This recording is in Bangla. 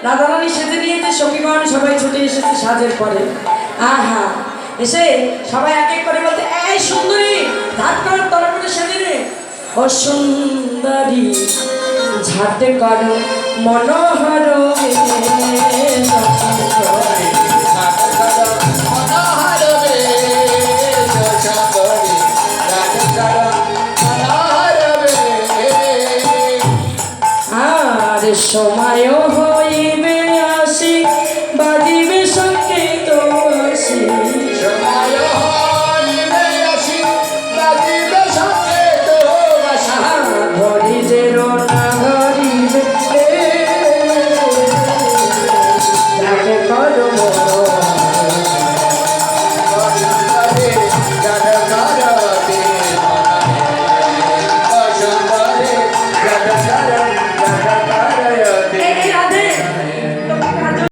রাধারানী সেজে নিয়েছে, সখীগণ সবাই ছুটে এসেছে সাজের পরে। আহা, এসে সবাই এক এক করে বলতে, এই সুন্দরী ঝাট কর, তলা করে সেজে নে। ও সুন্দরী ঝাট কর মনোহর আর সময় হইবে আসি বাজিবে